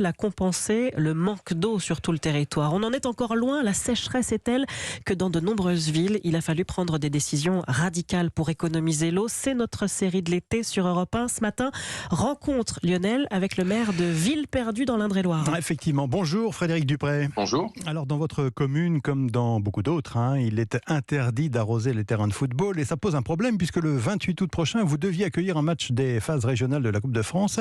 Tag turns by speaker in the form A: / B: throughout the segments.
A: à compenser le manque d'eau sur tout le territoire. On en est encore loin, la sécheresse est telle que dans de nombreuses villes, il a fallu prendre des décisions radicales pour économiser l'eau. C'est notre série de l'été sur Europe 1. Ce matin, rencontre Lionel avec le maire de Villeperdue dans l'Indre-et-Loire.
B: Effectivement. Bonjour Frédéric Dupré.
C: Bonjour.
B: Alors dans votre commune, comme dans beaucoup d'autres, il est interdit d'arroser les terrains de football et ça pose un problème puisque le 28 août prochain, vous deviez accueillir un match des phases régionales de la Coupe de France.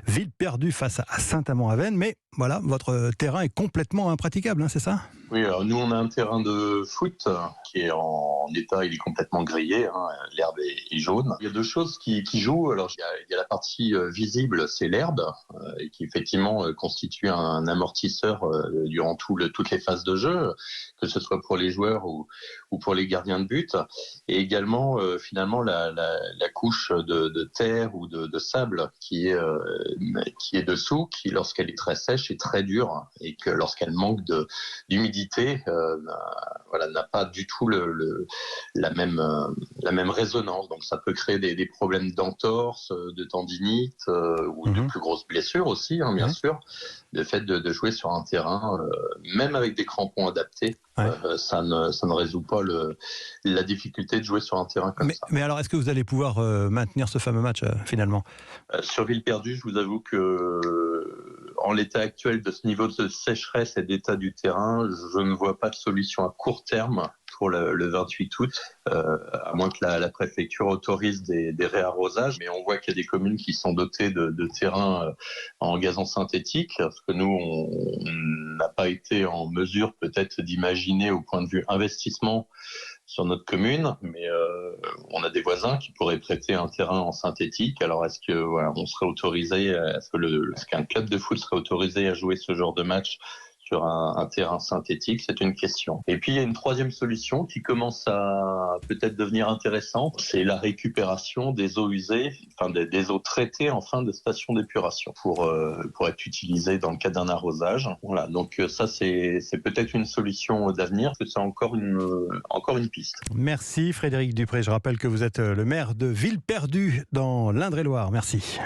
B: Villeperdue face à Saint-Amand-Avennes, mais voilà, votre terrain est complètement impraticable, c'est ça ?
C: Oui, alors nous on a un terrain de foot qui est en état, il est complètement grillé, l'herbe est jaune. Il y a deux choses qui jouent. Alors il y a la partie visible, c'est l'herbe, et qui effectivement constitue un amortisseur durant toutes les phases de jeu, que ce soit pour les joueurs ou pour les gardiens de but. Et également finalement la couche de terre ou de sable qui est dessous, qui lorsqu'elle est très sèche est très dure, et que lorsqu'elle manque d'humidité, n'a pas du tout la même résonance. Donc ça peut créer des problèmes d'entorse, de tendinite ou de plus grosses blessures aussi, bien sûr. Le fait de jouer sur un terrain, même avec des crampons adaptés, ça ne résout pas la difficulté de jouer sur un terrain comme ça.
B: Mais alors, est-ce que vous allez pouvoir maintenir ce fameux match finalement ?
C: Sur Villeperdue, je vous avoue que en l'état actuel de ce niveau de sécheresse et d'état du terrain, je ne vois pas de solution à court terme pour le 28 août, à moins que la préfecture autorise des réarrosages. Mais on voit qu'il y a des communes qui sont dotées de terrains en gazon synthétique, parce que nous, on n'a pas été en mesure peut-être d'imaginer au point de vue investissement sur notre commune, mais on a des voisins qui pourraient prêter un terrain en synthétique. Alors est-ce que on serait autorisé, est-ce qu'un club de foot serait autorisé à jouer ce genre de match sur un terrain synthétique? C'est une question. Et puis il y a une troisième solution qui commence à peut-être devenir intéressante, c'est la récupération des eaux usées, des eaux traitées en fin de station d'épuration pour être utilisées dans le cas d'un arrosage. Voilà, donc ça c'est peut-être une solution d'avenir, que c'est encore une piste.
B: Merci Frédéric Dupré. Je rappelle que vous êtes le maire de Villeperdue dans l'Indre-et-Loire. Merci.